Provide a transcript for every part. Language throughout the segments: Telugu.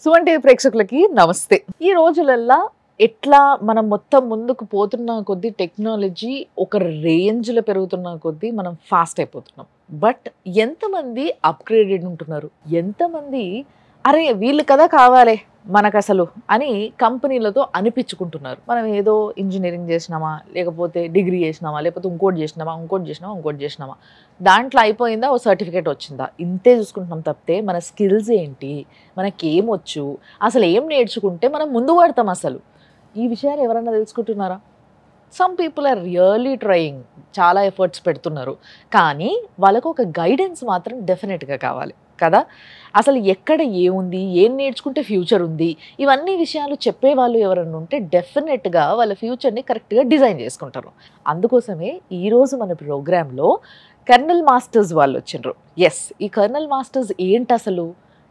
సుమన్ టీవీ ప్రేక్షకులకి నమస్తే. ఈ రోజులల్లా ఎట్లా మనం మొత్తం ముందుకు పోతున్న కొద్దీ టెక్నాలజీ ఒక రేంజ్లో పెరుగుతున్న కొద్దీ మనం ఫాస్ట్ అయిపోతున్నాం. బట్ ఎంతమంది అప్గ్రేడెడ్ ఉంటున్నారు, ఎంతమంది అరే వీళ్ళు కదా కావాలి మనకు అసలు అని కంపెనీలతో అనిపించుకుంటున్నారు. మనం ఏదో ఇంజనీరింగ్ చేసినామా, లేకపోతే డిగ్రీ చేసినామా, లేకపోతే ఇంకోటి చేసినామా, దాంట్లో అయిపోయిందా, ఓ సర్టిఫికేట్ వచ్చిందా, ఇంతే చూసుకుంటున్నాం తప్పితే మన స్కిల్స్ ఏంటి, మనకేమొచ్చు, అసలు ఏం నేర్చుకుంటే మనం ముందు పడతాం, అసలు ఈ విషయాలు ఎవరన్నా తెలుసుకుంటున్నారా? Some people are really trying, చాలా ఎఫర్ట్స్ పెడుతున్నారు, కానీ వాళ్ళకు ఒక గైడెన్స్ మాత్రం డెఫినెట్గా కావాలి కదా. అసలు ఎక్కడ ఏముంది, ఏం నేర్చుకుంటే ఫ్యూచర్ ఉంది, ఇవన్నీ విషయాలు చెప్పేవాళ్ళు ఎవరన్నా ఉంటే డెఫినెట్గా వాళ్ళ ఫ్యూచర్ని కరెక్ట్గా డిజైన్ చేసుకుంటారు. అందుకోసమే ఈరోజు మన ప్రోగ్రాంలో కర్నల్ మాస్టర్స్ వాళ్ళు వచ్చిండ్రు. ఎస్, ఈ కర్నల్ మాస్టర్స్ ఏంటి అసలు,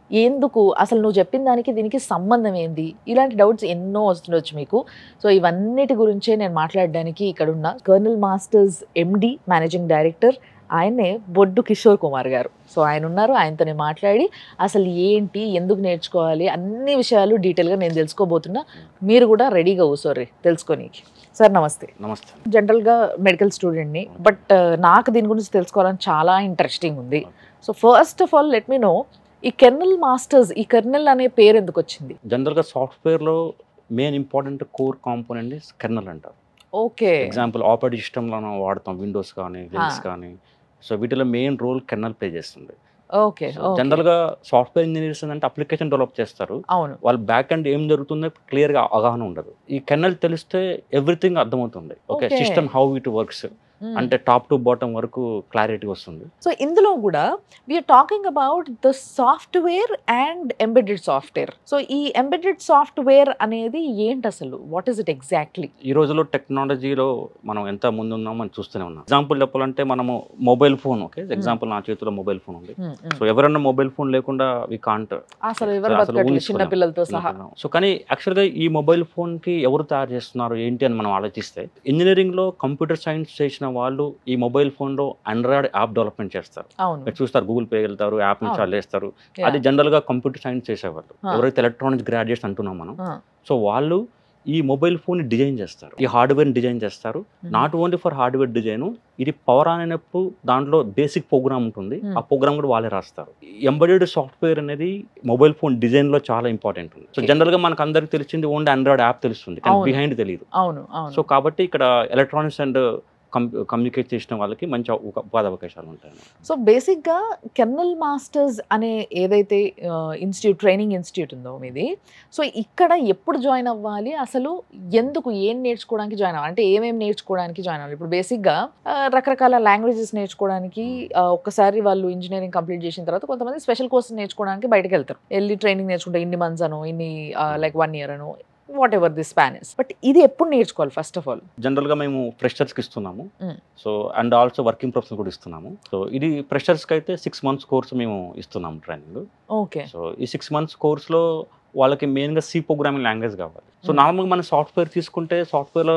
ఎందుకు అసలు నువ్వు చెప్పిన దానికి దీనికి సంబంధం ఏంది, ఇలాంటి డౌట్స్ ఎన్నో వస్తుండొచ్చు మీకు. సో ఇవన్నిటి గురించే నేను మాట్లాడడానికి ఇక్కడ ఉన్న కర్నల్ మాస్టర్స్ ఎండి మేనేజింగ్ డైరెక్టర్ ఆయనే బొడ్డు కిషోర్ కుమార్ గారు. సో ఆయన ఉన్నారు, ఆయనతోనే మాట్లాడి అసలు ఏంటి, ఎందుకు నేర్చుకోవాలి, అన్ని విషయాలు డీటెయిల్గా నేను తెలుసుకోబోతున్నా. మీరు కూడా రెడీగా కూర్చోర్రి తెలుసుకోనికి. సార్ నమస్తే. నమస్తే. జనరల్గా మెడికల్ స్టూడెంట్ని, బట్ నాకు దీని గురించి తెలుసుకోవాలని చాలా ఇంట్రెస్టింగ్ ఉంది. So first of all let me know, ఈ కెర్నల్ మాస్టర్స్, ఈ కెర్నల్ అనే పేరు ఎందుకు వచ్చింది? జనరల్గా సాఫ్ట్వేర్లో main important core component kernel అంటారు. ఓకే. ఎగ్జాంపుల్ ఆపరేటింగ్ సిస్టంలో మనం వాడతాం, విండోస్ కానీ లినక్స్ కానీ. సో వీటిలో మెయిన్ రోల్ కెర్నల్ ప్లే చేస్తుంది. ఓకే. జనరల్గా సాఫ్ట్వేర్ ఇంజనీర్స్ అంటే అప్లికేషన్ డెవలప్ చేస్తారు, అవును. వాళ్ళ బ్యాక్ అండ్ ఏం జరుగుతుందో క్లియర్గా అవగాహన ఉండదు. ఈ కెర్నల్ తెలిస్తే ఎవ్రీథింగ్ అర్థమవుతుంది. Okay, system how it works అంటే టాప్ టు బాటమ్ వరకు క్లారిటీ వస్తుంది. సో ఇందులో కూడా we are talking about the software and embedded software. So ఈ ఎంబెడెడ్ సాఫ్ట్వేర్ అనేది ఏంటి అసలు, వాట్ ఈస్ ఇట్ ఎగ్జాక్ట్లీ? ఈ రోజులో టెక్నాలజీలో మనం ఎంత ముందు ఉన్నామో మనం చూస్తూనే ఉన్నాం. ఎగ్జాంపుల్ చెప్పాలంటే మనము మొబైల్ ఫోన్, ఓకే ఎగ్జాంపుల్ నా చేతిలో మొబైల్ ఫోన్ ఉంది. సో ఎవరన్నా మొబైల్ ఫోన్ లేకుండా వి కాంట్, అసలు ఎవరు బతకట్లేదు చిన్న పిల్లలతో సహా. సో కానీ యాక్చువల్గా ఈ మొబైల్ ఫోన్ కి ఎవరు తయారు చేస్తున్నారు ఏంటి అని మనం ఆలోచిస్తే, ఇంజనీరింగ్ లో కంప్యూటర్ సైన్స్ చేసిన వాళ్ళు ఈ మొబైల్ ఫోన్ లో ఆండ్రాయిడ్ యాప్ డెవలప్మెంట్ చేస్తారు. మీరు చూస్తారు, గూగుల్ పే వెళ్తారు, యాప్ ఇన్స్టాల్ చేస్తారు. అది జనరల్ గా కంప్యూటర్ సైన్స్ చేసేవాళ్ళు, ఎవరైతే ఎలక్ట్రానిక్స్ గ్రాడ్యుయేట్స్ అంటున్నాం మనం. సో వాళ్ళు ఈ మొబైల్ ఫోన్ డిజైన్ చేస్తారు, ఈ హార్డ్వేర్ డిజైన్ చేస్తారు. Not only for hardware design, ఇది పవర్ ఆన్ అయినప్పుడు దాంట్లో బేసిక్ ప్రోగ్రామ్ ఉంటుంది, ఆ ప్రోగ్రామ్ కూడా వాళ్ళే రాస్తారు. ఎంబెడెడ్ సాఫ్ట్వేర్ అనేది మొబైల్ ఫోన్ డిజైన్ లో చాలా ఇంపార్టెంట్ ఉంది. సో జనరల్ గా మనకు అందరికి తెలిసింది ఓన్లీ ఆండ్రాయిడ్ యాప్ తెలుస్తుంది, కానీ బిహైండ్ తెలియదు. సో కాబట్టి ఇక్కడ ఎలక్ట్రానిక్స్ అండ్ కమ్యూనికేట్ చేసిన వాళ్ళకి మంచి ఉపాధి అవకాశాలు ఉంటాయి. సో బేసిక్గా కెర్నల్ మాస్టర్స్ అనే ఏదైతే ఇన్స్టిట్యూట్, ట్రైనింగ్ ఇన్స్టిట్యూట్ ఉందో మీది, సో ఇక్కడ ఎప్పుడు జాయిన్ అవ్వాలి, అసలు ఎందుకు, ఏం నేర్చుకోవడానికి జాయిన్ అవ్వాలి, అంటే ఏమేమి నేర్చుకోవడానికి జాయిన్ అవ్వాలి? ఇప్పుడు బేసిక్గా రకరకాల లాంగ్వేజెస్ నేర్చుకోవడానికి ఒక్కసారి వాళ్ళు ఇంజనీరింగ్ కంప్లీట్ చేసిన తర్వాత కొంతమంది స్పెషల్ కోర్సెస్ నేర్చుకోవడానికి బయటకు వెళ్తారు, వెళ్ళి ట్రైనింగ్ నేర్చుకుంటే ఇన్ని మంత్స్ అనో, ఇన్ని లైక్ 1 year అనో, what ever the span is. But ఇది ఎప్పుడు నేర్చుకోవాలి ఫస్ట్ ఆఫ్ ఆల్? జనరల్ గా మేము ఫ్రెషర్స్ కి ఇస్తున్నాము, so and also working professional కూడా ఇస్తున్నాము. సో ఇది ఫ్రెషర్స్ కి అయితే 6 months కోర్స్ మేము ఇస్తున్నాము ట్రైనింగ్. ఓకే. సో ఈ 6 months కోర్స్ లో వాళ్ళకి మెయిన్గా సి ప్రోగ్రామింగ్ లాంగ్వేజ్ కావాలి. సో నార్మల్గా మన సాఫ్ట్వేర్ తీసుకుంటే సాఫ్ట్వేర్లో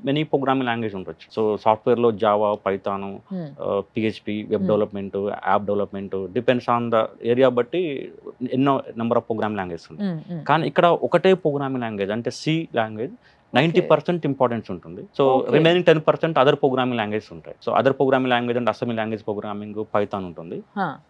మెనీ ప్రోగ్రామింగ్ లాంగ్వేజ్ ఉండొచ్చు. సో సాఫ్ట్వేర్లో Java, Python, PHP, web development, app development, depends on the area బట్టి ఎన్నో నెంబర్ ఆఫ్ ప్రోగ్రామింగ్ లాంగ్వేజ్ ఉంటాయి. కానీ ఇక్కడ ఒకటే ప్రోగ్రామింగ్ లాంగ్వేజ్ అంటే సి లాంగ్వేజ్ 90% ఇంపార్టెన్స్ ఉంటుంది. So remaining 10% other programming language ఉంటాయి. సో అదర్ ప్రోగ్రామింగ్ లాంగ్వేజ్ అంటే అసెంబ్లీ లాంగ్వేజ్ ప్రోగ్రామింగ్, పైథాన్ ఉంటుంది.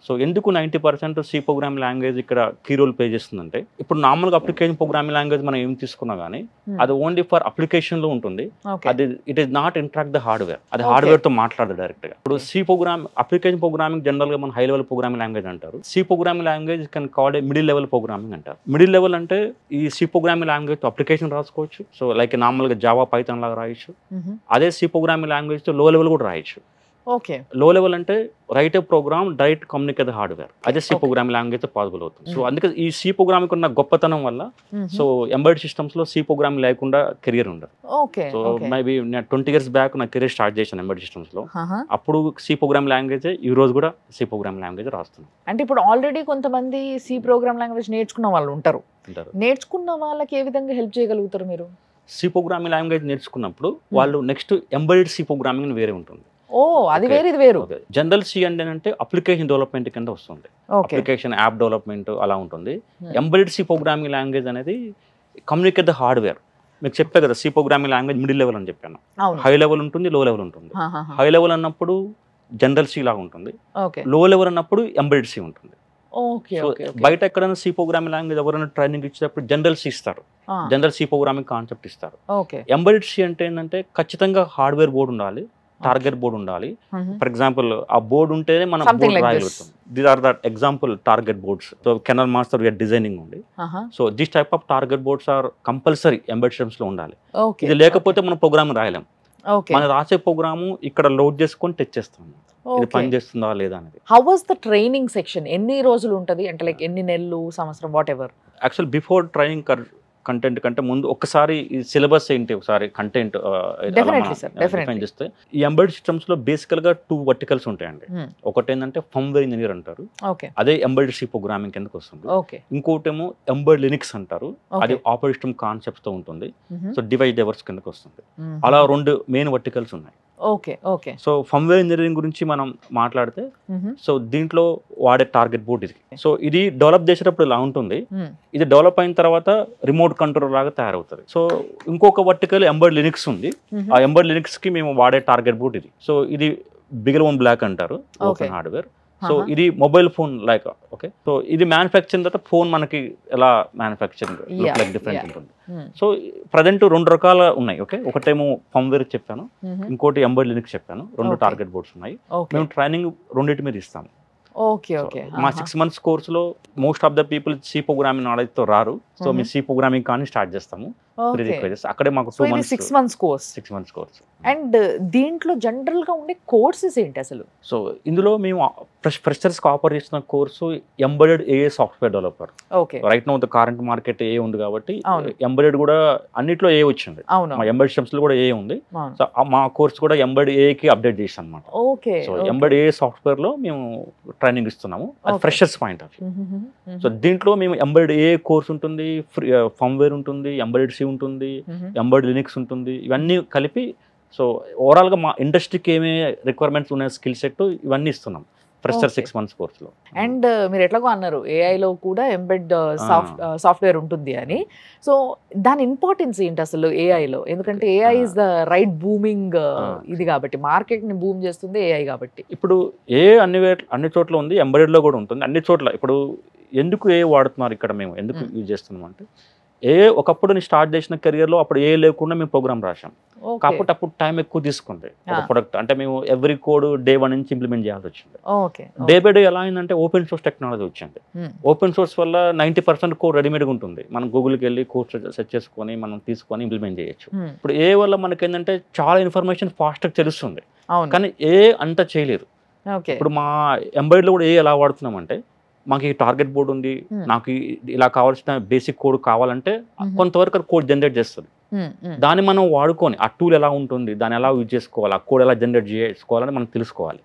సో ఎందుకు 90% సి ప్రోగ్రామింగ్ లాంగ్వేజ్ ఇక్కడ కీ రోల్ ప్లే చేస్తుందంటే, ఇప్పుడు నార్మల్గా అప్లికేషన్ ప్రోగ్రామింగ్ లాంగ్వేజ్ మనం ఏం తీసుకున్నా కానీ అది ఓన్లీ ఫర్ అప్లికేషన్ లో ఉంటుంది. అది it is not interact the hardware, అది హార్డ్వేర్ తో మాట్లాడదు డైరెక్ట్ గా. ఇప్పుడు C program, application programming general గా మన హై లెవెల్ ప్రోగ్రామింగ్ లాంగ్వేజ్ అంటారు. C programming language can called a middle level programming అంటారు. మిడిల్ లెవెల్ అంటే ఈ సి ప్రోగ్రామింగ్ లాంగ్వేజ్ అప్లికేషన్ రాసుకోవచ్చు. సో లైక్ నార్మల్గా జావా, పైథాన్ లాగా రాయొచ్చు. అదే సి ప్రోగ్రామింగ్ లాంగ్వేజ్ తో లో లెవెల్ కూడా రాయొచ్చు. ఓకే. లో లెవెల్ అంటే రైట్ ఏ ప్రోగ్రామ్ డైరెక్ట్ కమ్యూనికేట్ హార్డ్వేర్, అదే సి ప్రోగ్రామింగ్ లాంగ్వేజ్ పాసిబుల్ అవుతుంది. సో అందుకే ఈ సి ప్రోగ్రామింగ్ ఉన్న గొప్పతనం వల్ల సో ఎంబెడెడ్ సిస్టమ్స్ లో సి ప్రోగ్రామింగ్ లేకుండా కెరియర్ ఉండదు. సో మేబీ నేను 20 years బ్యాక్ నా కెరియర్ స్టార్ట్ చేశాను ఎంబెడెడ్ సిస్టమ్స్ లో. అప్పుడు సి ప్రోగ్రామింగ్ లాంగ్వేజ్, ఈ రోజు కూడా సి ప్రోగ్రామింగ్ లాంగ్వేజ్ రాస్తున్నాను. అంటే ఇప్పుడు ఆల్రెడీ కొంతమంది సి ప్రోగ్రామ్ లాంగ్వేజ్ నేర్చుకున్న వాళ్ళు ఉంటారు, నేర్చుకున్న వాళ్ళకి ఏ విధంగా హెల్ప్ చేయగలుగుతారు మీరు? సి ప్రోగ్రామింగ్ లాంగ్వేజ్ నేర్చుకున్నప్పుడు వాళ్ళు నెక్స్ట్ ఎంబెడెడ్ సి ప్రోగ్రామింగ్ వేరే ఉంటుంది. ఓ అది వేరు ఇది వేరు. జనరల్ సి అంటే అప్లికేషన్ డెవలప్మెంట్ కింద వస్తుంది. ఓకే. అప్లికేషన్ యాప్ డెవలప్మెంట్ అలా ఉంటుంది. ఎంబెడెడ్ సి ప్రోగ్రామింగ్ లాంగ్వేజ్ అనేది కమ్యూనికేట్ ద హార్డ్వేర్. మీకు చెప్పే కదా C programming language middle level అని చెప్పాను. హై లెవెల్ ఉంటుంది, లో లెవెల్ ఉంటుంది. హై లెవెల్ అన్నప్పుడు జనరల్ సి లాగా ఉంటుంది, లో లెవెల్ అన్నప్పుడు ఎంబెడెడ్ సి ఉంటుంది. బయట ఎక్కడైనా సి ప్రోగ్రామింగ్ లాంగ్వేజ్ ఎవరైనా ట్రైనింగ్ ఇచ్చేటప్పుడు జనరల్ సి ఇస్తారు, జనరల్ సి ప్రోగ్రామింగ్ కాన్సెప్ట్ ఇస్తారు. ఎంబెడెడ్ సి అంటే ఏంటంటే ఖచ్చితంగా హార్డ్వేర్ బోర్డు ఉండాలి, టార్గెట్ బోర్డు ఉండాలి. ఫర్ ఎగ్జాంపుల్ ఆ బోర్డు ఉంటేనే మనం బోర్డు రాయగలుగుతాం. These are that example target boards. So Kernel Master we're designing ఉంది. So this type of target boards are compulsory embedded systems లో ఉండాలి. ఇది లేకపోతే మనం ప్రోగ్రామ్ రాయలేం. మనం రాసే ప్రోగ్రాము ఇక్కడ లోడ్ చేసుకొని తెచ్చేస్తాం, ఇది పని చేస్తుందా లేదా అనేది. How was the training section? ఎన్ని రోజులు ఉంటది అంటే లైక్ ఎన్ని నెలలు, సంవత్సరం, what ever? Actual before training content కంటే ముందు ఒకసారి ఈ సిలబస్ ఏంటి ఒకసారి కంటెంట్ డిఫైన్ చేస్తే, ఈ ఎంబెడెడ్ సిస్టమ్స్ లో బేసికల్ గా 2 వర్టికల్స్ ఉంటాయండి. ఒకటి ఏంటంటే ఫర్మ్వేర్ ఇంజనీర్ అంటారు, అదే ఎంబెడెడ్ సి ప్రోగ్రామింగ్ కిందకి వస్తుంది. ఇంకోటేమో ఎంబెడెడ్ లినక్స్ అంటారు, అది ఆపరేటింగ్ సిస్టమ్ కాన్సెప్ట్స్ తో ఉంటుంది. సో డివైస్ డెవర్స్ కిందకి వస్తుంది. అలా 2 మెయిన్ వర్టికల్స్ ఉన్నాయి. సో ఫర్మ్వేర్ ఇంజనీరింగ్ గురించి మనం మాట్లాడితే, సో దీంట్లో వాడే టార్గెట్ బోర్డ్ ఇది. సో ఇది డెవలప్ చేసేటప్పుడు ఇలా ఉంటుంది, ఇది డెవలప్ అయిన తర్వాత రిమోట్ కంట్రోల్ లాగా తయారవుతుంది. సో ఇంకొక వర్టికల్ ఎంబెడెడ్ లినక్స్ ఉంది, ఆ ఎంబెడెడ్ లినక్స్ కి మేము వాడే టార్గెట్ బోర్డ్ ఇది. సో ఇది బిగెల్ బ్లాక్ అంటారు, ఓపెన్ హార్డ్వేర్. సో ఇది mobile phone like. Okay, so ఇది మ్యానుఫ్యాక్చరింగ్ తర్వాత ఫోన్ మనకి ఎలా మ్యానుఫ్యాక్చరింగ్ డిఫరెంట్ ఉంటుంది. సో ప్రజెంట్ 2 రకాల ఉన్నాయి. ఓకే, ఒకటేమో ఫర్మ్వేర్ చెప్పాను, ఇంకోటి ఎంబెడెడ్ లినక్స్ చెప్పాను. 2 టార్గెట్ బోర్డ్స్ ఉన్నాయి. మేము ట్రైనింగ్ రెండింటి మీద ఇస్తాము. మా 6 months కోర్సులో most of the people see programming knowledge తో రారు. సో మేము సి ప్రోగ్రామింగ్ కానీ స్టార్ట్ చేస్తాము. అక్కడే మాకు 2 months 6 months కోర్స్. అండ్ దీంట్లో జనరల్ గా ఉండే కోర్సెస్ ఏంటి అసలు? సో ఇందులో మేము ఫ్రెషర్స్ కి ఆఫర్ చేస్తున్న course embedded AI software developer. Right now the current market ఏ ఉంది కాబట్టి ఎంబెడెడ్ కూడా అన్నిట్లో ఏ వచ్చింది. మా ఎంబెడెడ్ సిస్టమ్స్ లో కూడా ఏ ఉంది. సో మా కోర్స్ కూడా ఎంబెడెడ్ ఏ కి అప్డేట్ చేసాం అన్నమాట. సో ఎంబెడెడ్ ఏ సాఫ్ట్వేర్ లో మేము ట్రైనింగ్ ఇస్తున్నాము, అది freshers point of view. So దీంట్లో మేము ఎంబెడెడ్ ఏ కోర్స్ ఉంటుంది, ఫర్మ్వేర్ ఉంటుంది, ఎంబెడెడ్ సి ఉంటుంది, ఎంబెడెడ్ లినక్స్ ఉంటుంది, ఇవన్నీ కలిపి. సో ఓవరాల్గా మా ఇండస్ట్రీకి ఏమే రిక్వైర్మెంట్స్ ఉన్న స్కిల్ సెట్ ఇవన్నీ ఇస్తున్నాం ఫ్రెషర్ 6 months కోర్సులో. అండ్ మీరు ఎట్లాగో అన్నారు ఏఐలో కూడా ఎంబెడ్ సాఫ్ట్వేర్ ఉంటుంది అని. సో దాని ఇంపార్టెన్స్ ఏంటి అసలు ఏఐలో? ఎందుకంటే AI is the right booming ఇది కాబట్టి, మార్కెట్ని బూమ్ చేస్తుంది ఏఐ కాబట్టి. ఇప్పుడు ఏ అన్ని చోట్ల ఉంది, ఎంబెడెడ్లో కూడా ఉంటుంది అన్ని చోట్ల. ఇప్పుడు ఎందుకు ఏ వాడుతున్నారు ఇక్కడ, మేము ఎందుకు యూజ్ చేస్తున్నాం అంటే, ఒకప్పుడు నేను స్టార్ట్ చేసిన కెరియర్లో అప్పుడు ఏ లేకుండా మేము ప్రోగ్రామ్ రాసాం. కాకపోతే అప్పుడు టైం ఎక్కువ తీసుకుంది ఒక ప్రొడక్ట్. అంటే మేము ఎవ్రీ కోడ్ డే 1 నుంచి ఇంప్లిమెంట్ చేయాల్సి వచ్చింది. డే బై డే ఎలా అయిందంటే ఓపెన్ సోర్స్ టెక్నాలజీ వచ్చింది. ఓపెన్ సోర్స్ వల్ల 90% కోడ్ రెడీమేడ్గా ఉంటుంది. మనం గూగుల్కి వెళ్ళి కోడ్ సెర్చ్ చేసుకొని మనం తీసుకొని ఇంప్లిమెంట్ చేయొచ్చు. ఇప్పుడు ఏ వల్ల మనకి ఏంటంటే చాలా ఇన్ఫర్మేషన్ ఫాస్ట్గా తెలుస్తుంది, కానీ ఏ అంత చేయలేదు. ఇప్పుడు మా ఎంబెడెడ్లో కూడా ఏ ఎలా వాడుతున్నామంటే, మాకు ఈ టార్గెట్ బోర్డు ఉంది, నాకు ఇలా కావాల్సిన బేసిక్ కోడ్ కావాలంటే కొంతవరకు కోడ్ జనరేట్ చేస్తుంది. దాన్ని మనం వాడుకొని ఆ టూల్ ఎలా ఉంటుంది, దాన్ని ఎలా యూజ్ చేసుకోవాలి, ఆ కోడ్ ఎలా జనరేట్ చేసుకోవాలని మనం తెలుసుకోవాలి.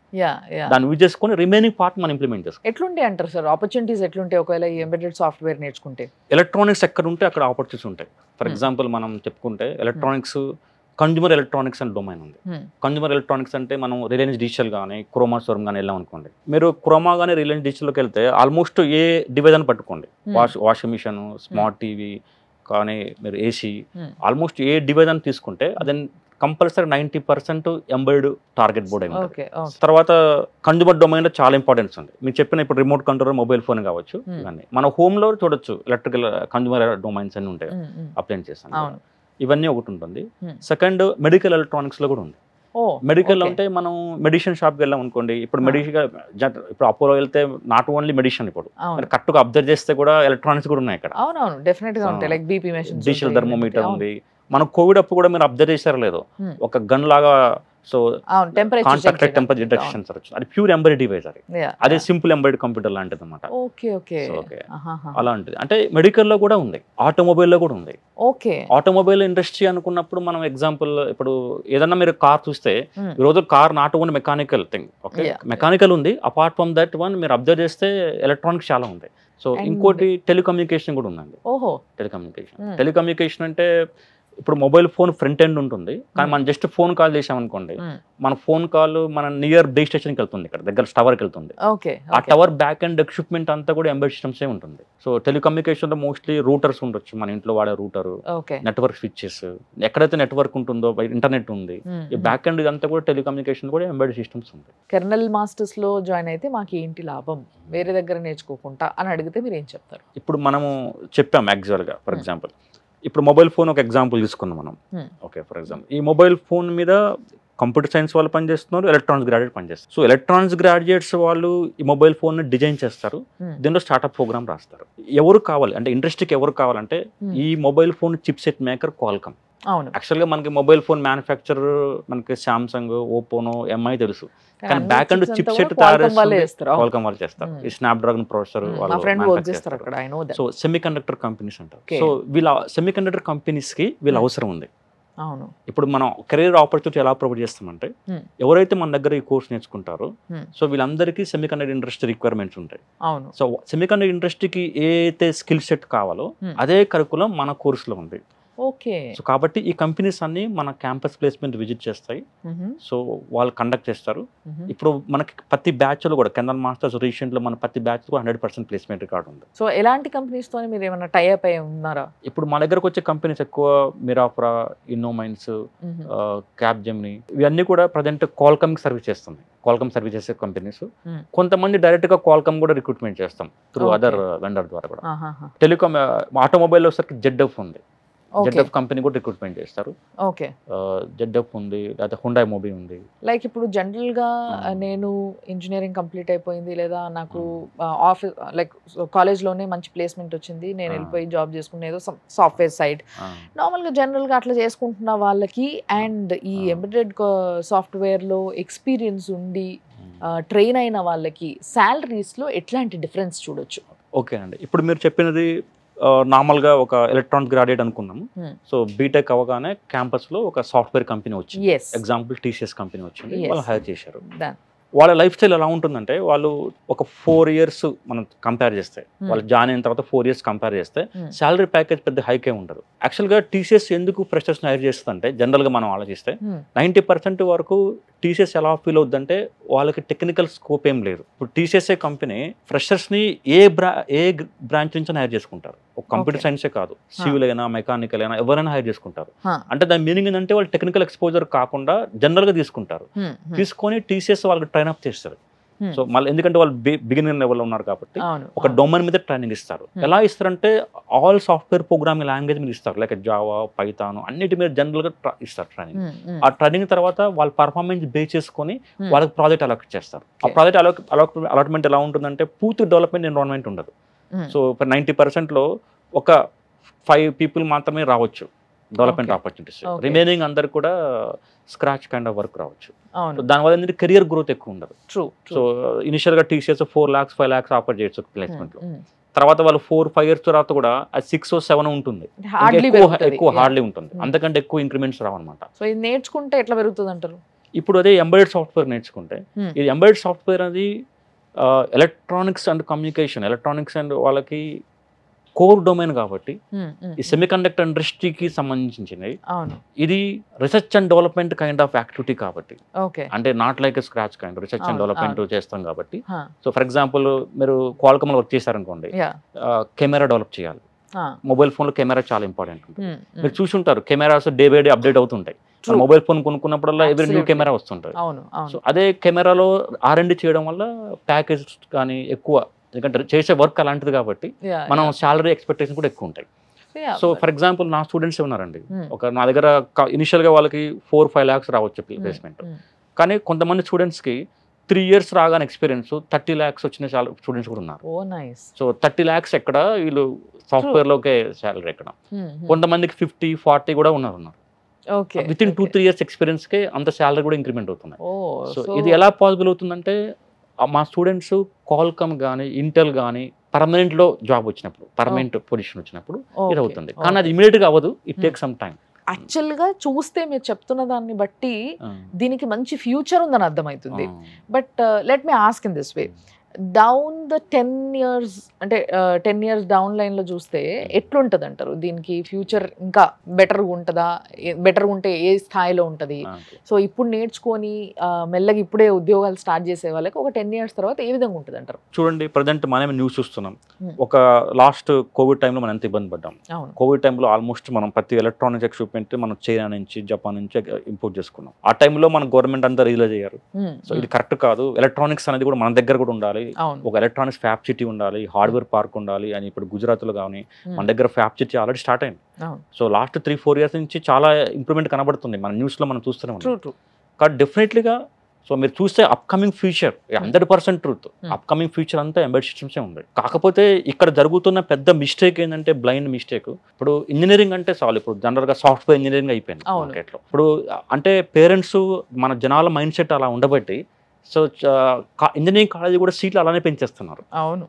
దాన్ని యూజ్ చేసుకొని రిమైనింగ్ పార్ట్ మనం ఇంప్లిమెంట్ చేసుకోవాలి. ఎట్లుంటే అంటారు సార్ ఆపర్చునిటీస్? ఎట్లుంటే ఒకవేళ ఈ ఎంబెడెడ్ సాఫ్ట్వేర్ నేర్చుకుంటే? ఎలక్ట్రానిక్స్ ఎక్కడ ఉంటే అక్కడ ఆపర్చునిటీస్ ఉంటాయి. ఫర్ ఎగ్జాంపుల్ మనం చెప్పుకుంటే ఎలక్ట్రానిక్స్, కన్జ్యూమర్ ఎలక్ట్రానిక్స్ అని డొమైన్ ఉంది. కన్జ్యూమర్ ఎలక్ట్రానిక్స్ అంటే మనం రిలయన్స్ డిజిటల్ కానీ క్రోమా షోరూమ్ కానీ వెళ్ళాం అనుకోండి. మీరు క్రోమా కానీ రిలయన్స్ డిజిటల్లోకి వెళ్తే ఆల్మోస్ట్ ఏ డివైజ్ అని పట్టుకోండి, వాషింగ్ మిషన్, స్మార్ట్ టీవీ కానీ మీరు ఏసీ, ఆల్మోస్ట్ ఏ డివైజ్ అని తీసుకుంటే అది కంపల్సరీ 90% ఎంబెడెడ్ టార్గెట్ బోర్డ్ అయింది. తర్వాత కన్జ్యూమర్ డొమైన్లో చాలా ఇంపార్టెన్స్ ఉంది. మీరు చెప్పిన ఇప్పుడు రిమోట్ కంట్రోల్ మొబైల్ ఫోన్ కావచ్చు, ఇవన్నీ మన హోమ్లో చూడొచ్చు. ఎలక్ట్రికల్ కన్జ్యూమర్ డొమైన్స్ అన్ని ఉంటాయి, అప్లైన్ చేస్తాను. ఇవన్నీ ఒకటి ఉంటుంది. సెకండ్ మెడికల్ ఎలక్ట్రానిక్స్ లో కూడా ఉంది. మెడికల్ అంటే మనం మెడిసిన్ షాప్కి వెళ్ళాం అనుకోండి. ఇప్పుడు ఇప్పుడు అపోలో వెళ్తే నాట్ ఓన్లీ మెడిసిన్, ఇప్పుడు కరెక్ట్గా అబ్జర్వ్ చేస్తే కూడా ఎలక్ట్రానిక్స్ కూడా ఉన్నాయి ఇక్కడ. డిజిటల్ థర్మోమీటర్ ఉంది. మన కోవిడ్ అప్పుడు కూడా మీరు అబ్జర్వ్ చేశారో లేదో, ఒక గన్ లాగా సో కాంటాక్ట్ టెంపరేచర్ డిటెక్షన్ అది ప్యూర్ ఎంబెడెడ్ డివైస్. అదే సింపుల్ ఎంబెడెడ్ కంప్యూటర్ లాంటిది అనమాట. అలాంటిది అంటే మెడికల్లో కూడా ఉంది, ఆటోమొబైల్లో కూడా ఉంది. ఆటోమొబైల్ ఇండస్ట్రీ అనుకున్నప్పుడు మనం ఎగ్జాంపుల్ ఇప్పుడు ఏదన్నా మీరు కార్ చూస్తే, ఈ రోజు car not only mechanical thing. Okay, mechanical ఉంది, అపార్ట్ ఫ్రమ్ దట్ వన్ మీరు అబ్జర్వ్ చేస్తే ఎలక్ట్రానిక్స్ చాలా ఉంది. సో ఇంకోటి టెలికమ్యూనికేషన్ కూడా ఉందండి. టెలికమ్యూనికేషన్ అంటే ఇప్పుడు మొబైల్ ఫోన్ ఫ్రంట్ ఎండ్ ఉంటుంది, కానీ మనం జస్ట్ ఫోన్ కాల్ చేసామనుకోండి, మన ఫోన్ కాల్ మన నియర్ బేస్ స్టేషన్కి వెళ్తుంది, ఇక్కడ దగ్గర టవర్కి వెళ్తుంది. ఆ టవర్ బ్యాక్ ఎండ్ ఎక్విప్మెంట్ అంతా కూడా ఎంబెడ్ సిస్టమ్స్ ఉంటుంది. సో టెలికమ్యూనికేషన్ లో మోస్ట్లీ రూటర్స్ ఉండొచ్చు, మన ఇంట్లో వాడే రూటర్, నెట్వర్క్ స్విచ్చెస్, ఎక్కడైతే నెట్వర్క్ ఉంటుందో ఇంటర్నెట్ ఉంది, ఈ బ్యాక్ ఎండ్ ఇదంతా కూడా టెలికమ్యూనికేషన్ కూడా ఎంబెడ్ సిస్టమ్స్ ఉంది. కెర్నల్ మాస్టర్స్ లో జాయిన్ అయితే మాకు ఏంటి లాభం, వేరే దగ్గర నేర్చుకోకుండా అని అడిగితే మీరు ఏం చెప్తారు? ఇప్పుడు మనము చెప్పాం యాక్చువల్ గా, ఫర్ ఎగ్జాంపుల్ ఇప్పుడు మొబైల్ ఫోన్ ఒక ఎగ్జాంపుల్ తీసుకున్నాం మనం. ఓకే, ఫర్ ఎగ్జాంపుల్ ఈ మొబైల్ ఫోన్ మీద కంప్యూటర్ సైన్స్ వాళ్ళు పనిచేస్తున్నారు, ఎలక్ట్రానిక్స్ గ్రాడ్యుయేట్ పనిచేస్తారు. సో ఎలక్ట్రానిక్స్ గ్రాడ్యుయేట్స్ వాళ్ళు ఈ మొబైల్ ఫోన్ డిజైన్ చేస్తారు, దీనిలో స్టార్ట్అప్ ప్రోగ్రామ్ రాస్తారు. ఎవరు కావాలి అంటే ఇండస్ట్రీకి ఎవరు కావాలంటే ఈ mobile phone chip set maker Qualcomm. యాక్చువల్గా మనకి మొబైల్ ఫోన్ మ్యానుఫ్యాక్చరర్ మనకి సామ్సంగ్, ఓపోనో, ఎంఐ తెలుసు, కానీ back and chip set Qualcomm వాళ్ళు చేస్తారు. ఈ స్నాప్ డ్రాగన్ ప్రాసెసర్ వాళ్ళు. సో సెమీ కండక్టర్ కంపెనీస్ అంటారు. సో వీళ్ళ సెమీ కండక్టర్ కంపెనీస్ కి వీళ్ళ అవసరం ఉంది. ఇప్పుడు మనం కెరీర్ ఆపర్చునిటీ ఎలా ప్రొవైడ్ చేస్తామంటే, ఎవరైతే మన దగ్గర ఈ కోర్స్ నేర్చుకుంటారో సో వీళ్ళందరికీ సెమీ కండక్టర్ ఇండస్ట్రీ రిక్వైర్మెంట్స్ ఉంటాయి. సో సెమీ కండక్టర్ ఇండస్ట్రీకి ఏ అయితే స్కిల్ సెట్ కావాలో అదే కరికులం మన కోర్సులో ఉంది. సో కాబట్టి ఈ కంపెనీస్ అన్ని మన క్యాంపస్ ప్లేస్మెంట్ విజిట్ చేస్తాయి. సో వాళ్ళు కండక్ట్ చేస్తారు. ఇప్పుడు మనకి ప్రతి బ్యాచ్ లో కూడా కెర్నల్ మాస్టర్స్ రీసెంట్ లో మన ప్రతి బ్యాచ్ లో 100% ప్లేస్మెంట్ రికార్డ్ ఉంది. సో ఎలాంటి కంపెనీస్ తో మీరు ఏమైనా టై అప్ అయి ఉన్నారా? ఇప్పుడు మా దగ్గరకు వచ్చే కంపెనీస్ ఎక్కువ మిరాఫ్రా, ఇన్నోమైన్స్, క్యాప్ జెమిని, ఇవన్నీ కూడా ప్రజెంట్ క్వాల్కమ్ సర్వీస్ చేస్తుంది. క్వాల్కమ్ సర్వీస్ చేసే కంపెనీస్. కొంతమంది డైరెక్ట్ గా క్వాల్కమ్ కూడా రిక్రూట్మెంట్ చేస్తాం త్రూ అదర్ వెండర్ ద్వారా కూడా. టెలికామ్ ఆటోమొబైల్ లో వచ్చేసరికి జెడ్ఎఫ్ ఉంది, జెడ్ఎఫ్ కంపెనీ కూడా రిక్రూట్మెంట్ చేస్తారు. జెడ్ఎఫ్ ఉంది, లేదా హుండాయ్ మోబీ ఉంది. లైక్ ఇప్పుడు జనరల్ గా నేను ఇంజనీరింగ్ కంప్లీట్ అయిపోయింది, లేదా నాకు ఆఫీస్ లైక్ కాలేజ్ లోనే మంచి ప్లేస్మెంట్ వచ్చింది, నేను వెళ్ళిపోయి జాబ్ చేసుకునే ఏదో సాఫ్ట్వేర్ సైడ్, నార్మల్ గా జనరల్ గా అట్లా చేసుకుంటున్న వాళ్ళకి అండ్ ఈ ఎంబెడెడ్ సాఫ్ట్వేర్ లో ఎక్స్పీరియన్స్ ఉండి ట్రైన్ అయిన వాళ్ళకి సాలరీస్ లో ఎట్లాంటి డిఫరెన్స్ చూడొచ్చు? ఓకే అండి, ఇప్పుడు మీరు చెప్పినది నార్మల్గా ఒక ఎలక్ట్రానిక్ గ్రాడ్యుయేట్ అనుకున్నాము. సో బీటెక్ అవగానే క్యాంపస్ లో ఒక సాఫ్ట్వేర్ కంపెనీ వచ్చింది, ఎగ్జాంపుల్ టీసీఎస్ కంపెనీ వచ్చింది, వాళ్ళు హైర్ చేశారు. వాళ్ళ లైఫ్ స్టైల్ ఎలా ఉంటుందంటే, వాళ్ళు ఒక 4 years మనం కంపేర్ చేస్తే, వాళ్ళు జాయిన్ అయిన తర్వాత 4 years కంపేర్ చేస్తే శాలరీ ప్యాకేజ్ పెద్ద హైకే ఉండదు. యాక్చువల్గా టీసీఎస్ ఎందుకు ఫ్రెషర్స్ హైర్ చేస్తుందంటే, జనరల్గా మనం ఆలోచిస్తే 90% వరకు టీసీఎస్ ఎలా ఫీల్ అవుతుందంటే, వాళ్ళకి టెక్నికల్ స్కోప్ ఏం లేదు. ఇప్పుడు టీసీఎస్ఏ కంపెనీ ఫ్రెషర్స్ని ఏ బ్రాంచ్ నుంచి హైర్ చేసుకుంటారు. ఒక కంప్యూటర్ సైన్సే కాదు, సివిల్ అయినా మెకానికల్ అయినా ఎవరైనా హైర్ చేసుకుంటారు. అంటే దాని మీనింగ్ ఏంటంటే, వాళ్ళు టెక్నికల్ ఎక్స్పోజర్ కాకుండా జనరల్గా తీసుకుంటారు. తీసుకొని టీసీఎస్ వాళ్ళకి ట్రైన్ అప్ చేస్తారు. సో మళ్ళీ ఎందుకంటే వాళ్ళు బిగినర్ లెవెల్లో ఉన్నారు కాబట్టి ఒక డొమైన్ మీద ట్రైనింగ్ ఇస్తారు. ఎలా ఇస్తారంటే, ఆల్ సాఫ్ట్వేర్ ప్రోగ్రామింగ్ లాంగ్వేజ్ మీద ఇస్తారు, లైక్ జావా, పైథాన్, అన్నిటి మీద జనరల్ గా ఇస్తారు ట్రైనింగ్. ఆ ట్రైనింగ్ తర్వాత వాళ్ళ పర్ఫార్మెన్స్ బేస్ చేసుకొని వాళ్ళకి ప్రాజెక్ట్ అలాట్ చేస్తారు. ఆ ప్రాజెక్ట్ అలాట్మెంట్ ఎలా ఉంటుందంటే, పూర్తి డెవలప్మెంట్ ఎన్విరాన్మెంట్ ఉండదు. సో 90% లో ఒక 5 people మాత్రమే రావచ్చు డెవలప్మెంట్ ఆపర్చునిటీస్, రిమైనింగ్ అందరు కూడా స్క్రాచ్ కైండ్ ఆఫ్ వర్క్ రావచ్చు. దానివల్ల ఏంటంటే కెరియర్ గ్రోత్ ఎక్కువ ఉండదు. సో ఇనిషియల్ గా టీసీఎస్ 4 lakhs 5 lakhs ఆఫర్ చేయొచ్చు ప్లేస్మెంట్ లో. తర్వాత వాళ్ళు 4-5 years తర్వాత కూడా అది 6 or 7 ఉంటుంది, ఎక్కువ హార్డ్లీ ఉంటుంది, అంతకంటే ఎక్కువ ఇంక్రిమెంట్స్ రావన్నమాట. సో ఇది నేర్చుకుంటే ఎట్లా పెరుగుతుంది అంటారు? ఇప్పుడు అదే ఎంబెడెడ్ సాఫ్ట్వేర్ నేర్చుకుంటే, ఇది ఎంబెడెడ్ సాఫ్ట్వేర్ అది electronics and communication, electronics and వాళ్ళకి కోర్ డొమైన్ కాబట్టి, ఈ సెమీకండక్టర్ ఇండస్ట్రీకి సంబంధించినవి. ఇది research and development kind of activity కాబట్టి, అంటే not like scratch kind research and development చేస్తాం కాబట్టి. సో ఫర్ ఎగ్జాంపుల్ మీరు క్వాల్కమ్ లో వర్క్ చేశారనుకోండి, కెమెరా డెవలప్ చేయాలి. మొబైల్ ఫోన్ లో కెమెరా చాలా ఇంపార్టెంట్ ఉంటుంది. మీరు చూసుంటారు, cameras day by day update అవుతుంటాయి. మొబైల్ ఫోన్ కొనుక్కున్నప్పుడల్లా ఎవరీ న్యూ కెమెరా వస్తుంటాయి. సో అదే కెమెరాలో R&D చేయడం వల్ల ప్యాకేజ్ కానీ ఎక్కువ, ఎందుకంటే చేసే వర్క్ అలాంటిది కాబట్టి మనం శాలరీ ఎక్స్పెక్టేషన్ కూడా ఎక్కువ ఉంటాయి. సో ఫర్ ఎగ్జాంపుల్ నా స్టూడెంట్స్ ఉన్నారండి, ఒక నా దగ్గర ఇనిషియల్ గా వాళ్ళకి 4-5 lakhs రావచ్చు ప్లేస్మెంట్, కానీ కొంతమంది స్టూడెంట్స్ కి 3 years రాగానే ఎక్స్పీరియన్స్ 30 lakhs వచ్చిన స్టూడెంట్స్ కూడా ఉన్నారు. సో 30 lakhs ఎక్కడ, వీళ్ళు సాఫ్ట్వేర్ లోకే శాలరీ ఎక్కడ. కొంతమందికి 50-40 కూడా ఉన్నారు. విత్ ఇన్ 2-3 years ఎక్స్పీరియన్స్ కే అంత శాలరీ కూడా ఇంక్రిమెంట్ అవుతున్నాయి. సో ఇది ఎలా పాసిబుల్ అవుతుందంటే, మా స్టూడెంట్స్ క్వాల్కమ్ కానీ ఇంటెల్ కానీ పర్మనెంట్ లో జాబ్ వచ్చినప్పుడు, పర్మనెంట్ పొజిషన్ వచ్చినప్పుడు ఇది అవుతుంది. కానీ అది ఇమీడియట్ గా అవ్వదు, it take some time. Actual గా చూస్తే మీరు చెప్తున్న దాన్ని బట్టి దీనికి మంచి ఫ్యూచర్ ఉందని అర్థమవుతుంది. But let me ask in this way, down the 10 years అంటే 10 years డౌన్ లైన్లో చూస్తే ఎట్లుంటుంది అంటారు? దీనికి ఫ్యూచర్ ఇంకా బెటర్గా ఉంటుందా? బెటర్గా ఉంటే ఏ స్థాయిలో ఉంటుంది? సో ఇప్పుడు నేర్చుకొని మెల్లగా ఇప్పుడే ఉద్యోగాలు స్టార్ట్ చేసే వాళ్ళకి ఒక 10 years తర్వాత ఏ విధంగా ఉంటుంది అంటారు? చూడండి, ప్రజెంట్ మనమే న్యూస్ చూస్తున్నాం. ఒక లాస్ట్ కోవిడ్ టైంలో మనం ఎంత ఇబ్బంది పడ్డాం. కోవిడ్ టైంలో ఆల్మోస్ట్ మనం ప్రతి ఎలక్ట్రానిక్ ఎక్విప్మెంట్ మనం చైనా నుంచి, జపాన్ నుంచి ఇంపోర్ట్ చేసుకున్నాం. ఆ టైంలో మన గవర్నమెంట్ అంతా రియలైజ్ అయ్యారు, సో ఇది కరెక్ట్ కాదు, ఎలక్ట్రానిక్స్ అనేది కూడా మన దగ్గర కూడా ఉండాలి, ఒక ఎలక్ట్రానిక్స్ ఫ్యాబ్ సిటీ ఉండాలి, హార్డ్వేర్ పార్క్ ఉండాలి అని ఇప్పుడు గుజరాత్లో కానీ మన దగ్గర ఫ్యాబ్ సిటీ ఆల్రెడీ స్టార్ట్ అయింది. సో లాస్ట్ 3-4 years నుంచి చాలా ఇంప్రూవ్మెంట్ కనబడుతుంది, మన న్యూస్లో మనం చూస్తూనే ఉన్నాం. కాబట్టి డెఫినెట్లీగా సో మీరు చూస్తే upcoming future 100% truth, upcoming future అంతా ఎంబెడెడ్ సిస్టమ్సే ఉంది. కాకపోతే ఇక్కడ జరుగుతున్న పెద్ద మిస్టేక్ ఏంటంటే బ్లైండ్ మిస్టేక్. ఇప్పుడు ఇంజనీరింగ్ అంటే చాలు, ఇప్పుడు జనరల్గా సాఫ్ట్వేర్ ఇంజనీరింగ్ అయిపోయింది మార్కెట్లో. ఇప్పుడు అంటే పేరెంట్స్ మన జనాల మైండ్ సెట్ అలా ఉండబట్టి సో ఇంజనీరింగ్ కాలేజ్ కూడా సీట్లు అలానే పెంచేస్తున్నారు.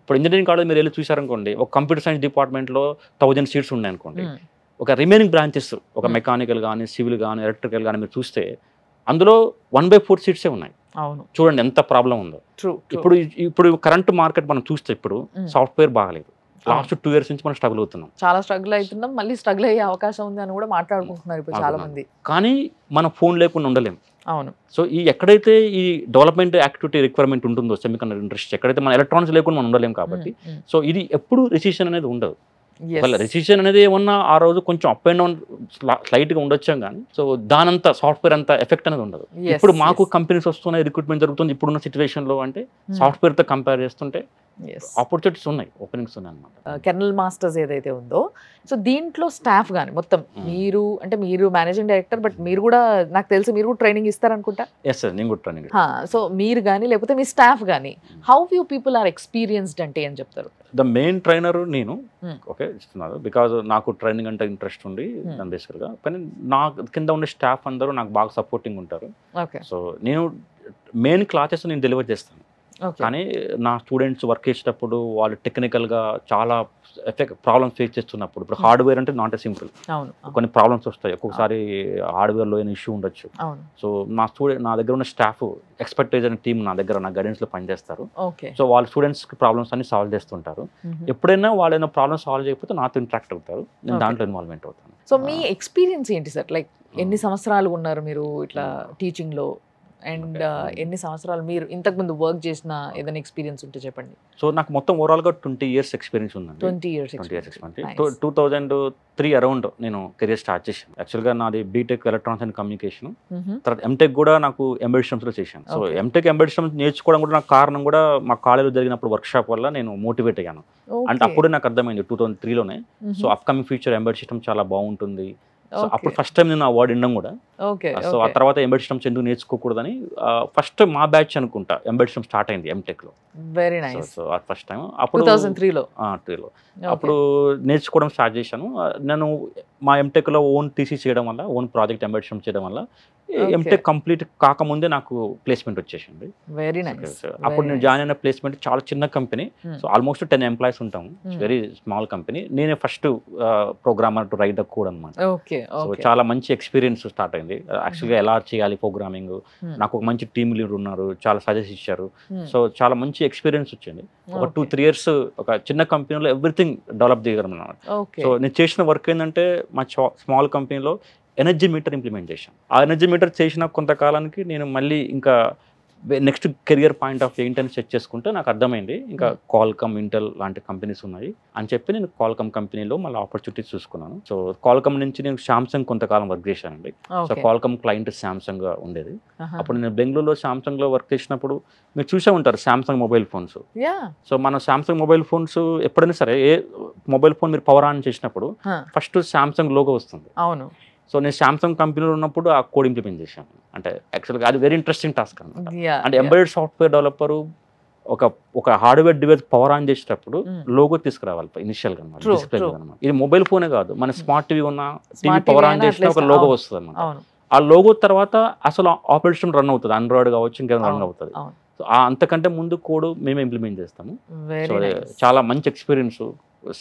ఇప్పుడు ఇంజనీరింగ్ కాలేజ్ మీరు వెళ్ళి చూసారనుకోండి, ఒక కంప్యూటర్ సైన్స్ డిపార్ట్మెంట్లో 1000 సీట్స్ ఉన్నాయి అనుకోండి, ఒక రిమైనింగ్ బ్రాంచెస్ ఒక మెకానికల్ కానీ, సివిల్ కానీ, ఎలక్ట్రికల్ కానీ మీరు చూస్తే అందులో 1/4 సీట్సే ఉన్నాయి. చూడండి ఎంత ప్రాబ్లం ఉందో. ఇప్పుడు కరెంట్ మార్కెట్ మనం చూస్తే ఇప్పుడు సాఫ్ట్వేర్ బాగలేదు. లాస్ట్ 2 years నుంచి మనం స్ట్రగుల్ అవుతున్నాం, చాలా స్ట్రగుల్ అవుతున్నాం. మళ్ళీ స్ట్రగుల్ అయ్యే అవకాశం ఉంది అని కూడా మాట్లాడుకుంటున్నారు ఇప్పుడు చాలా మంది. కానీ మన ఫోన్ లేకుండా ఉండలేము. సో ఈ ఎక్కడైతే ఈ డెవలప్మెంట్ యాక్టివిటీ రిక్వైర్మెంట్ ఉంటుందో సెమీకండక్టర్ ఇండస్ట్రీ, ఎక్కడైతే మన ఎలక్ట్రానిక్స్ లేకుండా మనం ఉండలేము. కాబట్టి సో ఇది ఎప్పుడు రిసెషన్ అనేది ఉండదు. రిసెషన్ అనేది ఏమన్నా ఆ రోజు కొంచెం అప్ అండ్ డౌన్ స్లైట్గా ఉండొచ్చాం, కానీ సో దానంతా సాఫ్ట్వేర్ అంతా ఎఫెక్ట్ అనేది ఉండదు. ఇప్పుడు మాకు కంపెనీస్ వస్తున్నాయి, రిక్రూట్మెంట్ జరుగుతుంది ఇప్పుడున్న సిచ్యువేషన్లో. అంటే సాఫ్ట్వేర్తో కంపేర్ చేస్తుంటే ఆపర్చునిటీస్ ఉన్నాయి, ఓపెనింగ్స్ ఉన్నాయి అన్నమాట. కెర్నల్ మాస్టర్స్ ఏదైతే ఉందో, సో దీంట్లో స్టాఫ్ కానీ మొత్తం మీరు అంటే మీరు మేనేజింగ్ డైరెక్టర్, బట్ మీరు కూడా నాకు తెలిసి మీరు కూడా ట్రైనింగ్ ఇస్తారనుకుంటా. ఎస్ సార్, నేను కూడా ట్రైనింగ్. సో మీరు కానీ లేకపోతే మీ స్టాఫ్ కానీ how you people are experienced అంటే ఏం చెప్తారు? ద మెయిన్ ట్రైనర్ నేను ఓకే ఇస్తున్నాను, బికాజ్ నాకు ట్రైనింగ్ అంటే ఇంట్రెస్ట్ ఉంది దాని బేసికల్గా. కానీ నా కింద ఉండే స్టాఫ్ అందరూ నాకు బాగా సపోర్టింగ్ ఉంటారు. సో నేను మెయిన్ క్లాసెస్ నేను డెలివర్ చేస్తాను, కానీ నా స్టూడెంట్స్ వర్క్ చేసేటప్పుడు వాళ్ళు టెక్నికల్గా చాలా ప్రాబ్లమ్స్ ఫేస్ చేస్తున్నప్పుడు, ఇప్పుడు హార్డ్వేర్ అంటే నాట్ ఏ సింపుల్, కొన్ని ప్రాబ్లమ్స్ వస్తాయి. ఒక్కొక్కసారి హార్డ్వేర్లో ఏమైనా ఇష్యూ ఉండొచ్చు. సో నా దగ్గర ఉన్న స్టాఫ్ ఎక్స్పర్టైజ్ అనే టీం నా దగ్గర నా గైడెన్స్లో పనిచేస్తారు. సో వాళ్ళ స్టూడెంట్స్కి ప్రాబ్లమ్స్ అన్ని సాల్వ్ చేస్తుంటారు. ఎప్పుడైనా వాళ్ళు ఏమైనా ప్రాబ్లమ్ సాల్వ్ చేయకపోతే నాతో ఇంటరాక్ట్ అవుతారు, నేను దాంట్లో ఇన్వాల్వ్మెంట్ అవుతాను. సో మీ ఎక్స్పీరియన్స్ ఏంటి సార్? లైక్ ఎన్ని సంవత్సరాలు ఉన్నారు మీరు ఇట్లా టీచింగ్లో, అండ్ ఎన్ని సంవత్సరాలు మీరు ఇంతకుముందు వర్క్ చేసిన ఏదైనా ఎక్స్పీరియన్స్ ఉంటే చెప్పండి. సో నాకు మొత్తం ఓవరాల్గా 20 years ఎక్స్పీరియన్స్ ఉందండి. 20 years 2003 అరౌండ్ నేను కెరియర్ స్టార్ట్ చేశాను. యాక్చువల్గా నాది బీటెక్ ఎలక్ట్రానిక్స్ అండ్ కమ్యూనికేషన్, తర్వాత ఎంటెక్ కూడా నాకు ఎంబెడెడ్ సిస్టమ్స్లో చేశాను. సో ఎంటెక్ ఎంబెడెడ్ సిస్టమ్స్ నేర్చుకోవడం కూడా నాకు కారణం కూడా మా కాలేజీలో జరిగినప్పుడు వర్క్ షాప్ వల్ల నేను మోటివేట్ అయ్యాను. అంటే అప్పుడే నాకు అర్థమైంది 2003లోనే, so upcoming future embedded system చాలా బాగుంటుంది. సో అప్పుడు ఫస్ట్ టైం నేను అవార్డు వినడం కూడా. సో ఆ తర్వాత ఎంబెడెడ్ సిస్టమ్స్ ఎందుకు నేర్చుకోకూడదని ఫస్ట్ మా బ్యాచ్ అనుకుంటా ఎంబెడెడ్ సిస్టమ్ స్టార్ట్ అయింది ఎంటెక్లో. Very nice. సో ఆ ఫస్ట్ టైం అప్పుడు 2003లో అప్పుడు నేర్చుకోవడం స్టార్ట్ చేశాను. నేను మా ఎంటెక్లో ఓన్ థీసిస్ చేయడం వల్ల, ఓన్ ప్రాజెక్ట్ ఎంబెడెడ్ సిస్టమ్ చేయడం వల్ల ఎంటెక్ కంప్లీట్ కాకముందే నాకు ప్లేస్మెంట్ వచ్చేసింది. Very nice. అప్పుడు నేను జాయిన్ అయిన ప్లేస్మెంట్ చాలా చిన్న కంపెనీ, సో ఆల్మోస్ట్ 10 employees ఉంటాము, వెరీ స్మాల్ కంపెనీ. నేనే first programmer to right the code అనమాట. సో చాలా మంచి ఎక్స్పీరియన్స్ స్టార్ట్ అయింది. యాక్చువల్గా ఎలా చేయాలి ప్రోగ్రామింగ్, నాకు ఒక మంచి టీమ్ లీడర్ ఉన్నారు, చాలా సజెస్ట్ ఇచ్చారు. సో చాలా మంచి ఎక్స్పీరియన్స్ వచ్చింది. ఒక 2-3 years ఒక చిన్న కంపెనీలో ఎవ్రీథింగ్ డెవలప్ చేయగలం అన్నమాట. సో నేను చేసిన వర్క్ ఏంటంటే మా స్మాల్ కంపెనీలో ఎనర్జీ మీటర్ ఇంప్లిమెంట్ చేశాను. ఆ ఎనర్జీ మీటర్ చేసిన కొంతకాలానికి నేను మళ్ళీ ఇంకా నెక్స్ట్ కెరియర్ పాయింట్ ఆఫ్ ఏంటని సెట్ చేసుకుంటే నాకు అర్థమైంది ఇంకా క్వాల్కమ్, ఇంటెల్ లాంటి కంపెనీస్ ఉన్నాయి అని చెప్పి నేను క్వాల్కమ్ కంపెనీలో మళ్ళీ ఆపర్చునిటీస్ చూసుకున్నాను. సో క్వాల్కమ్ నుంచి నేను సామ్సంగ్ కొంతకాలం వర్క్ చేశానండి. సో క్వాల్కమ్ క్లయింట్ సామ్సంగ్ గా ఉండేది. అప్పుడు నేను బెంగళూరులో సామ్సంగ్ లో వర్క్ చేసినప్పుడు మీరు చూసే ఉంటారు సామ్సంగ్ మొబైల్ ఫోన్స్. సో మన సామ్సంగ్ మొబైల్ ఫోన్స్ ఎప్పుడైనా సరే ఏ మొబైల్ ఫోన్ మీరు పవర్ ఆన్ చేసినప్పుడు ఫస్ట్ సామ్సంగ్ లోగో వస్తుంది. అవును. సో నేను సామ్సంగ్ కంపెనీలో ఉన్నప్పుడు ఆ కోడ్ ఇంప్లిమెంట్ చేశాను. అంటే యాక్చువల్గా అది వెరీ ఇంట్రెస్టింగ్ టాస్క్ అనమాట. అంటే ఎంబెడెడ్ సాఫ్ట్వేర్ డెవలపరు ఒక హార్డ్వేర్ డివైస్ పవర్ ఆన్ చేసేటప్పుడు లోగో తీసుకురావాలి ఇనిషియల్గా డిస్ప్లే అనమాట. ఇది మొబైల్ ఫోనే కాదు, మన స్మార్ట్ టీవీ ఉన్న టీవీ పవర్ ఆన్ చేసిన ఒక లోగో వస్తుంది అనమాట. ఆ లోగో తర్వాత అసలు ఆపరేషన్ రన్ అవుతుంది, ఆండ్రాయిడ్ కావచ్చు ఇంకేమైనా రన్ అవుతుంది. సో అంతకంటే ముందు కోడ్ మేమే ఇంప్లిమెంట్ చేస్తాము. సో చాలా మంచి ఎక్స్పీరియన్స్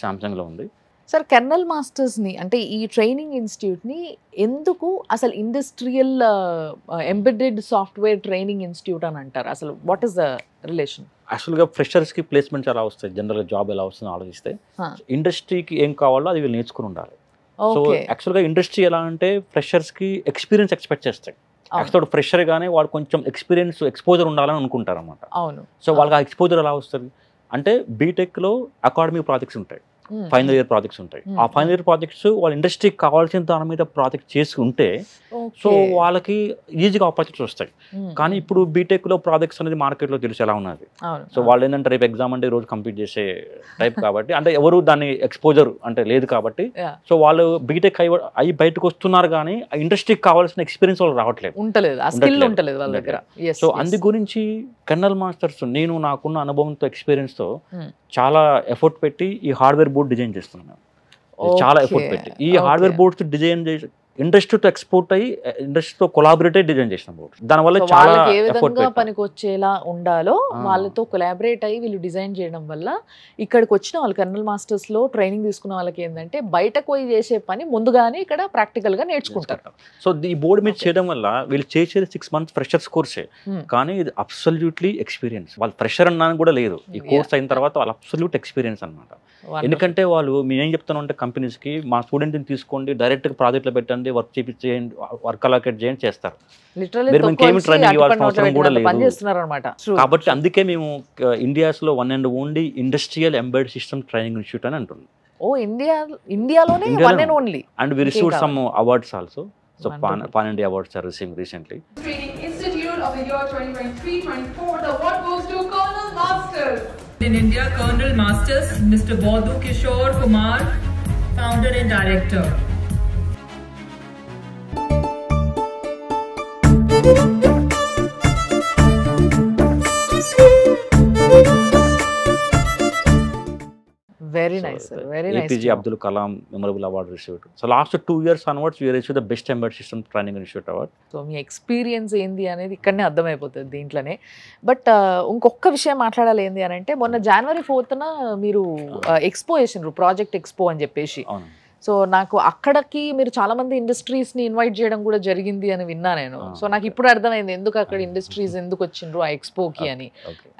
సామ్సంగ్లో ఉంది. సార్ కెర్నల్ మాస్టర్స్ని అంటే ఈ ట్రైనింగ్ ఇన్స్టిట్యూట్ని ఎందుకు అసలు industrial embedded software training institute అని అంటారు? అసలు వాట్ ఈస్ ద రిలేషన్? యాక్చువల్గా ఫ్రెషర్స్కి ప్లేస్మెంట్స్ ఎలా వస్తాయి, జనరల్గా జాబ్ ఎలా వస్తుందో ఆలోచిస్తే ఇండస్ట్రీకి ఏం కావాలో అది వీళ్ళు నేర్చుకుని ఉండాలి. సో యాక్చువల్గా ఇండస్ట్రీ ఎలా అంటే ఫ్రెషర్స్కి ఎక్స్పీరియన్స్ ఎక్స్పెక్ట్ చేస్తాయి. యాక్చువల్ ఫ్రెషర్ గానే వాడు కొంచెం ఎక్స్పీరియన్స్ ఎక్స్పోజర్ ఉండాలని అనుకుంటారు అనమాట. అవును. సో వాళ్ళకి ఆ ఎక్స్పోజర్ ఎలా వస్తుంది అంటే బీటెక్లో అకాడమిక్ ప్రాజెక్ట్స్ ఉంటాయి, ఫైనల్ ఇయర్ ప్రాజెక్ట్స్ ఉంటాయి. ఆ ఫైనల్ ఇయర్ ప్రాజెక్ట్స్ వాళ్ళ ఇండస్ట్రీకి కావాల్సిన దాని మీద ప్రాజెక్ట్ చేసుకుంటే సో వాళ్ళకి ఈజీగా ఆపర్చునిటీస్ వస్తాయి. కానీ ఇప్పుడు బీటెక్లో ప్రాజెక్ట్స్ అనేది మార్కెట్లో తెలిసి ఎలా ఉన్నది. సో వాళ్ళు ఏంటంటే రేపు ఎగ్జామ్ అంటే రోజు కంప్లీట్ చేసే టైప్ కాబట్టి అంటే ఎవరు దాన్ని ఎక్స్పోజర్ అంటే లేదు కాబట్టి సో వాళ్ళు బీటెక్ అయ్యి బయటకు వస్తున్నారు కానీ ఆ ఇండస్ట్రీకి కావాల్సిన ఎక్స్పీరియన్స్ వాళ్ళు రావట్లేదు. సో అందు గురించి కెర్నల్ మాస్టర్స్ నేను నాకున్న అనుభవంతో ఎక్స్పీరియన్స్తో చాలా ఎఫర్ట్ పెట్టి ఈ హార్డ్వేర్ బోర్డ్ డిజైన్ చేస్తున్నాను. చాలా ఎఫర్ట్ పెట్టి ఈ హార్డ్వేర్ బోర్డ్స్ డిజైన్ చేసి ఇండస్ట్రీతో ఎక్స్పోర్ట్ అయ్యి ఇండస్ట్రీతో కొలాబరేట్ డిజైన్ చేసిన బోర్డ్. దానివల్ల చాలా ఏ విధంగా పనికి వచ్చేలా ఉండాలో వాళ్ళతో కొలాబరేట్ అయ్యి వీళ్ళు డిజైన్ చేయడం వల్ల ఇక్కడికి వచ్చిన వాళ్ళు కెర్నల్ మాస్టర్స్ లో ట్రైనింగ్ తీసుకున్న వాళ్ళకి ఏంటంటే బయటకు పోయి చేసే పని ముందుగానే ఇక్కడ ప్రాక్టికల్ గా నేర్చుకుంటారు. సో ఈ బోర్డు మీద చేయడం వల్ల వీళ్ళు చేసేది 6 months ఫ్రెషర్స్ కోర్సే, కానీ ఇది అబ్సల్యూట్లీ ఎక్స్పీరియన్స్. వాళ్ళు ఫ్రెషర్ అన్నాను కూడా లేదు, ఈ కోర్స్ అయిన తర్వాత వాళ్ళు అబ్సల్యూట్ ఎక్స్పీరియన్స్ అనమాట. ఎందుకంటే వాళ్ళు మేము ఏం చెప్తాను అంటే కంపెనీస్కి మా స్టూడెంట్ని తీసుకోండి, డైరెక్ట్గా ప్రాజెక్ట్లో పెట్టండి, వర్క్ చేయించేయండి, వర్క్ అలొకేట్ చేయండి చేస్తారు. ట్రైనింగ్ ఇవ్వాల్సిన అవసరం కూడా లేదు. కాబట్టి అందుకే మేము ఇండియాస్లో one and only industrial embedded system training institute అని అంటుంది. ఇండియాలోనే one and only. And we received some awards also. So Pan India awards are received recently. Training Institute of the year 2023-24. The award goes to Colonel Masters. In India, Colonel Masters, Mr. Bodhu Kishore Kumar, founder and director. Very nice, sir. Very nice. APJ Abdul Kalam Memorable Award received. So last 2 years onwards, we received the Best Embedded System Training Institute Award. So మీ ఎక్స్పీరియన్స్ ఏంది అనేది ఇక్కడనే అర్థమైపోతుంది దీంట్లోనే. బట్ ఇంకొక విషయం మాట్లాడాలి ఏంది అని అంటే మొన్న January 4th మీరు ఎక్స్పో చేసిండ్రు, ప్రాజెక్ట్ ఎక్స్పో అని చెప్పేసి. సో నాకు అక్కడికి మీరు చాలా మంది ఇండస్ట్రీస్ ని ఇన్వైట్ చేయడం కూడా జరిగింది అని విన్నా నేను. సో నాకు ఇప్పుడు అర్థమైంది ఎందుకు అక్కడ ఇండస్ట్రీస్ ఎందుకు వచ్చిండ్రు ఆ ఎక్స్పోకి అని.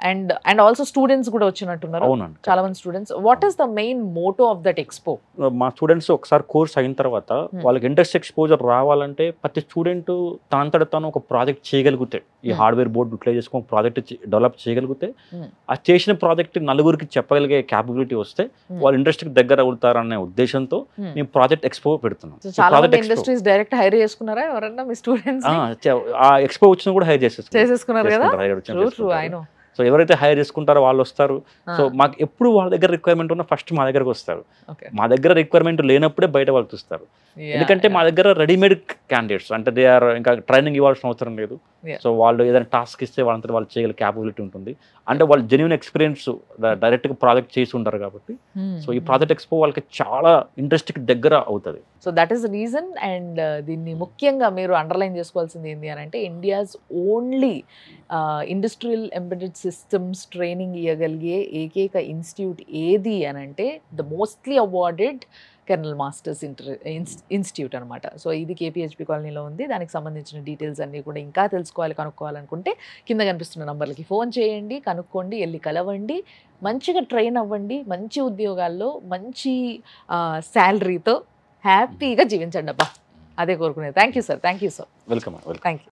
అండ్ ఆల్సో స్టూడెంట్స్ కూడా వచ్చినట్టున్నారు చాలా మంది students. What is the main motto of that expo? మా స్టూడెంట్స్ ఒకసారి కోర్స్ అయిన తర్వాత వాళ్ళకి ఇండస్ట్రీ ఎక్స్పోజర్ రావాలంటే ప్రతి స్టూడెంట్ తనంతట తాను ఒక ప్రాజెక్ట్ చేయగలిగితే, ఈ హార్డ్వేర్ బోర్డ్ యూటిలైజ్ చేసుకుని ప్రాజెక్ట్ డెవలప్ చేయగలిగితే, ఆ చేసిన ప్రాజెక్ట్ నలుగురికి చెప్పగలిగే క్యాపబిలిటీ వస్తే వాళ్ళు ఇండస్ట్రీకి దగ్గర అవుతారనే ఉద్దేశంతో మేము ప్రాజెక్ట్ ఎక్స్పో పెడుతున్నాం. చాలా మంది ఇండస్ట్రీస్ డైరెక్ట్ హైర్ చేసుకున్నారా ఎవరన్నా మీ స్టూడెంట్స్? ఆ ఎక్స్పో వచ్చినా కూడా హైర్ చేసేసుకున్నారు కదా. సో ఎవరైతే హైర్ చేసుకుంటారో వాళ్ళు వస్తారు. సో మాకు ఎప్పుడు వాళ్ళ దగ్గర రిక్వైర్మెంట్ ఉన్నా ఫస్ట్ మా దగ్గరకు వస్తారు. మా దగ్గర రిక్వైర్మెంట్ లేనప్పుడే బయట వాళ్ళు చూస్తారు. ఎందుకంటే మా దగ్గర రెడీమేడ్ క్యాండిడేట్స్ అంటే దే ఆర్ ఇంకా ట్రైనింగ్ ఇవ్వాల్సిన అవసరం లేదు. సో వాళ్ళు ఏదైనా టాస్క్ ఇస్తే వాళ్ళంతా వాళ్ళు చేయగల క్యాపబిలిటీ ఉంటుంది. అంటే వాళ్ళు జెన్యూన్ ఎక్స్పీరియన్స్ డైరెక్ట్గా ప్రాజెక్ట్ చేసి ఉంటారు కాబట్టి సో ఈ ప్రాజెక్ట్ ఎక్స్పో వాళ్ళకి చాలా ఇంట్రెస్ట్కి దగ్గర అవుతుంది. So that is the reason. And దీన్ని ముఖ్యంగా మీరు అండర్లైన్ చేసుకోవాల్సింది ఏంటి అని అంటే India's only industrial embedded systems training ఇవ్వగలిగే ఏకైక ఇన్స్టిట్యూట్ ఏది అని అంటే the mostly awarded Kernel Masters institute అనమాట. సో ఇది KPHP కాలనీలో ఉంది. దానికి సంబంధించిన డీటెయిల్స్ అన్నీ కూడా ఇంకా కనుక్కోవాలనుకుంటే కింద కనిపిస్తున్న నంబర్లకి ఫోన్ చేయండి, కనుక్కోండి, వెళ్ళి కలవండి, మంచిగా ట్రైన్ అవ్వండి, మంచి ఉద్యోగాల్లో మంచి శాలరీతో హ్యాపీగా జీవించండి అబ్బా, అదే కోరుకునేది. Thank you sir. Welcome. Thank you.